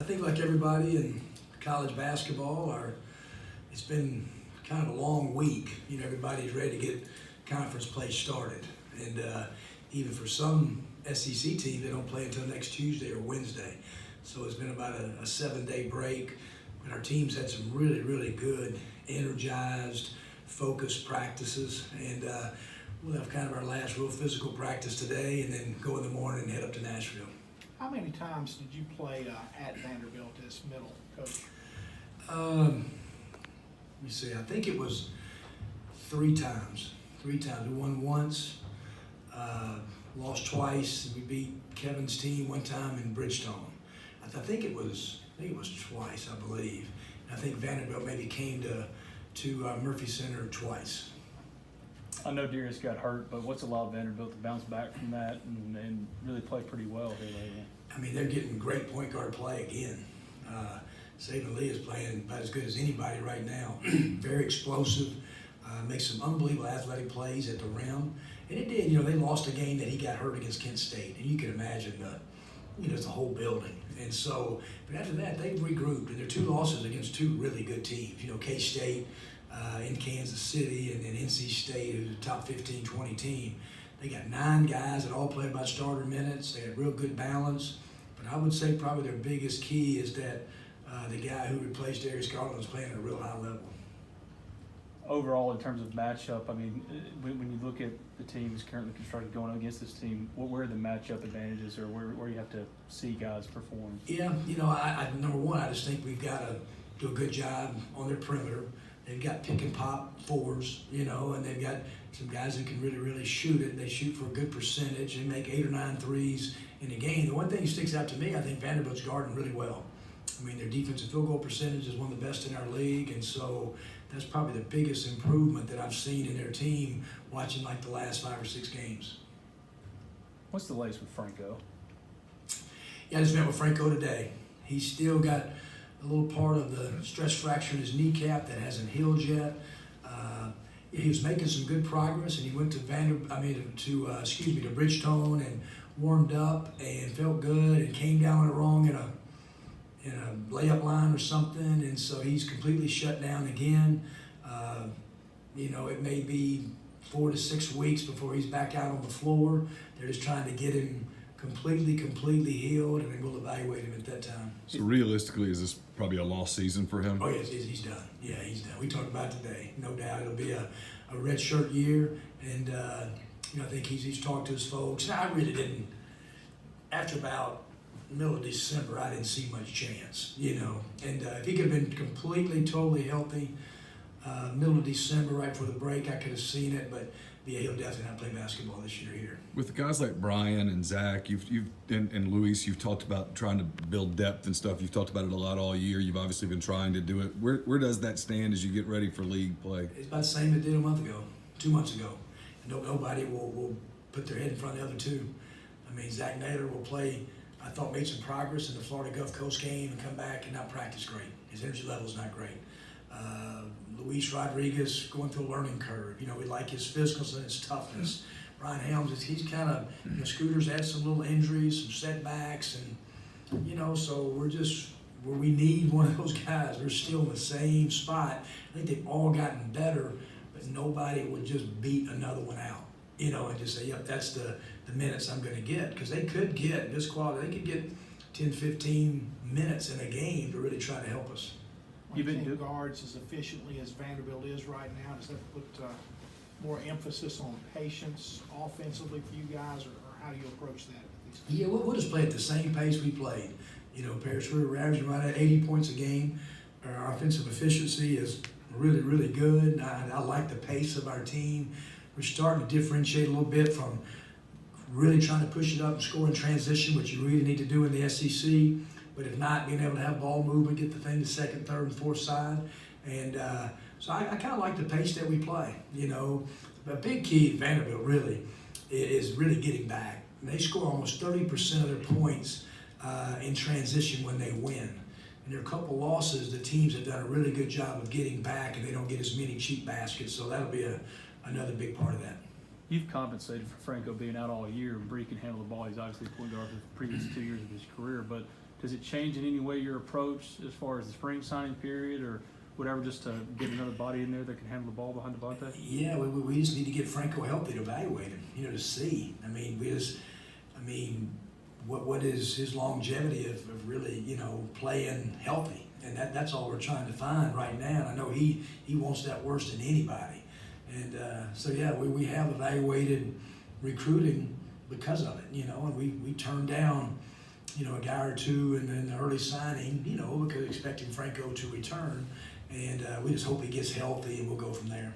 I think like everybody in college basketball, it's been kind of a long week. You know, everybody's ready to get conference play started. And even for some SEC teams, they don't play until next Tuesday or Wednesday. So it's been about a 7-day break. And our teams had some really, really good, energized, focused practices. And we'll have kind of our last real physical practice today and then go in the morning and head up to Nashville. How many times did you play at Vanderbilt as middle coach? Let me see. I think it was 3 times. 3 times. We won once, lost twice. We beat Kevin's team one time in Bridgestone. I think it was twice, I believe. And I think Vanderbilt maybe came to Murphy Center twice. I know Darius got hurt, but what's allowed Vanderbilt to bounce back from that and really play pretty well here lately? I mean, they're getting great point guard play again. Saban Lee is playing about as good as anybody right now. Very explosive, makes some unbelievable athletic plays at the rim. And it did, you know, they lost a game that he got hurt against Kent State. And you can imagine it's the whole building. And so, but after that, they've regrouped. And their 2 losses against 2 really good teams. You know, K-State in Kansas City and then NC State, who's a top 15, 20 team. They got 9 guys that all play about starter minutes. They had real good balance. But I would say probably their biggest key is that the guy who replaced Darius Garland is playing at a real high level. Overall, in terms of matchup, I mean, when you look at the teams currently constructed going up against this team, where are the matchup advantages or where you have to see guys perform? Yeah, you know, I number one, I just think we've got to do a good job on their perimeter. They've got pick and pop 4s, you know, and they've got some guys who can really, really shoot it. They shoot for a good percentage. They make 8 or 9 threes in a game. The one thing that sticks out to me, I think Vanderbilt's guarding really well. I mean, their defensive field goal percentage is one of the best in our league, and so that's probably the biggest improvement that I've seen in their team watching like the last 5 or 6 games. What's the latest with Franco? Yeah, I just met with Franco today. He's still got a little part of the stress fracture in his kneecap that hasn't healed yet. He was making some good progress, and he went to Bridgestone and warmed up and felt good and came down it wrong in a layup line or something, and so he's completely shut down again. You know, it may be 4 to 6 weeks before he's back out on the floor. They're just trying to get him completely healed, and then we'll evaluate him at that time. So realistically, is this probably a lost season for him? Oh yes, he's done. Yeah, he's done. We talked about it today. No doubt, it'll be a red shirt year, and you know, I think he's talked to his folks. Now, I really didn't. After about middle of December, I didn't see much chance, you know. And if he could have been completely, totally healthy, middle of December, right before the break, I could have seen it. But yeah, he'll definitely not play basketball this year here. With guys like Brian and Zach, and Luis, you've talked about trying to build depth and stuff. You've talked about it a lot all year. You've obviously been trying to do it. Where does that stand as you get ready for league play? It's about the same it did a month ago, 2 months ago. And nobody will put their head in front of the other 2. I mean, Zach Naylor will play. I thought made some progress in the Florida Gulf Coast game and come back and not practice great. His energy level is not great. Luis Rodriguez going through a learning curve. You know, we like his physicalness and his toughness. Brian Helms, he's kind of, you know, Scooter's had some little injuries, some setbacks, and, you know, so we're just where we need one of those guys. We're still in the same spot. I think they've all gotten better, but nobody would just beat another one out, you know, and just say, yep, that's the minutes I'm going to get. Because they could get this quality, they could get 10, 15 minutes in a game to really try to help us. You've been guards as efficiently as Vanderbilt is right now. Does that put more emphasis on patience offensively for you guys, or how do you approach that? Yeah, we'll just play at the same pace we played. You know, Paris, we're averaging right at 80 points a game. Our offensive efficiency is really, really good. I like the pace of our team. We're starting to differentiate a little bit from really trying to push it up and score in transition, which you really need to do in the SEC. But if not, being able to have ball movement, get the thing to second, third, and fourth side. And so I kind of like the pace that we play. You know, a big key at Vanderbilt really is really getting back. And they score almost 30% of their points in transition when they win. And there are a couple losses, the teams have done a really good job of getting back, and they don't get as many cheap baskets. So that'll be another big part of that. You've compensated for Franco being out all year, and Bree can handle the ball. He's obviously a point guard for the previous 2 years of his career, but does it change in any way your approach as far as the spring signing period or whatever, just to get another body in there that can handle the ball behind Devontae? Yeah, we just need to get Franco healthy to evaluate him, to see. What is his longevity of really, playing healthy? And that's all we're trying to find right now. And I know he wants that worse than anybody. And so, yeah, we have evaluated recruiting because of it, and we turned down, a guy or two in the early signing, because expecting Franco to return. And we just hope he gets healthy and we'll go from there.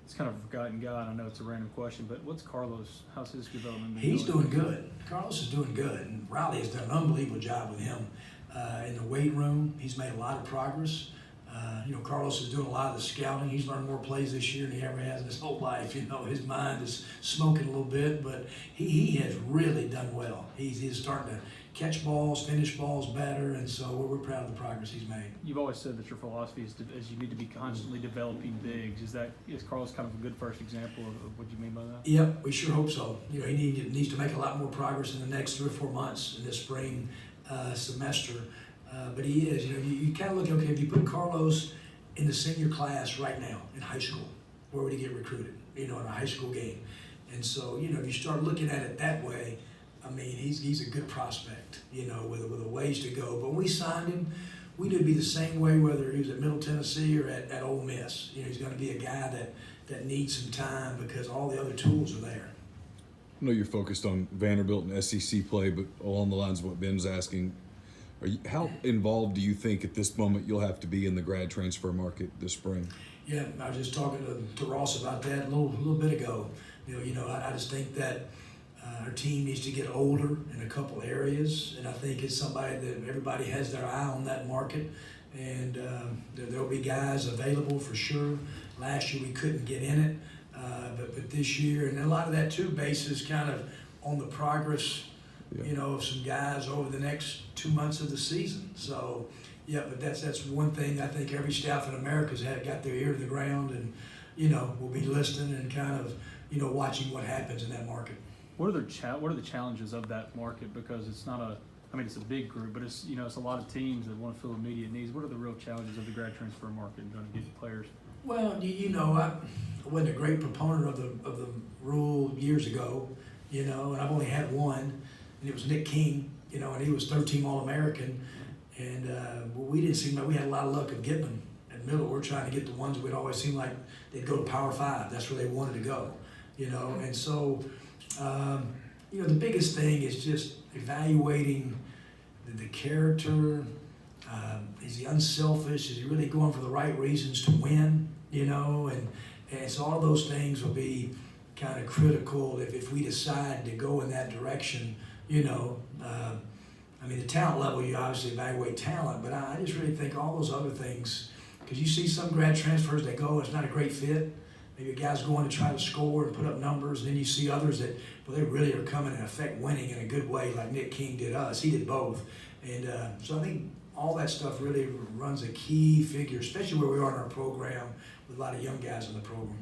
It's kind of a forgotten guy, and I know it's a random question, but what's Carlos? How's his development been He's going? doing good. Carlos is doing good, and Riley has done an unbelievable job with him in the weight room. He's made a lot of progress. Carlos is doing a lot of the scouting. He's learned more plays this year than he ever has in his whole life. His mind is smoking a little bit, but he has really done well. He's starting to catch balls, finish balls better, and so we're proud of the progress he's made. You've always said that your philosophy is you need to be constantly developing bigs. Is Carlos kind of a good first example of what you mean by that? Yep, we sure hope so. He needs to make a lot more progress in the next 3 or 4 months in this spring semester. But he is. You kind of look, okay, if you put Carlos in the senior class right now in high school, where would he get recruited? In a high school game. And so, if you start looking at it that way, he's a good prospect, with a ways to go. But when we signed him, we knew it'd be the same way whether he was at Middle Tennessee or at Ole Miss. He's going to be a guy that needs some time because all the other tools are there. I know you're focused on Vanderbilt and SEC play, but along the lines of what Ben's asking, how involved do you think at this moment you'll have to be in the grad transfer market this spring? Yeah, I was just talking to Ross about that a little bit ago. I just think that our team needs to get older in a couple areas, and I think it's somebody that everybody has their eye on that market, and there'll be guys available for sure. Last year we couldn't get in it, but this year, and a lot of that too bases kind of on the progress, of some guys over the next 2 months of the season. So, yeah, but that's one thing I think every staff in America's got their ear to the ground, and will be listening and kind of watching what happens in that market. What are the challenges of that market? Because it's not it's a big group, but it's it's a lot of teams that want to fill immediate needs. What are the real challenges of the grad transfer market and trying to get players? Well, I wasn't a great proponent of the rule years ago, and I've only had one, and it was Nick King, and he was 13 All-American, and we didn't seem like we had a lot of luck of getting them at middle. We're trying to get the ones that we'd always seem like they'd go to Power 5. That's where they wanted to go, and so. The biggest thing is just evaluating the character. Is he unselfish? Is he really going for the right reasons to win? And so all those things will be kind of critical if we decide to go in that direction. The talent level, you obviously evaluate talent, but I just really think all those other things, because you see some grad transfers that go, it's not a great fit. Maybe a guy's going to try to score and put up numbers, and then you see others that, they really are coming and affect winning in a good way, like Nick King did us. He did both. And so I think all that stuff really runs a key figure, especially where we are in our program with a lot of young guys in the program.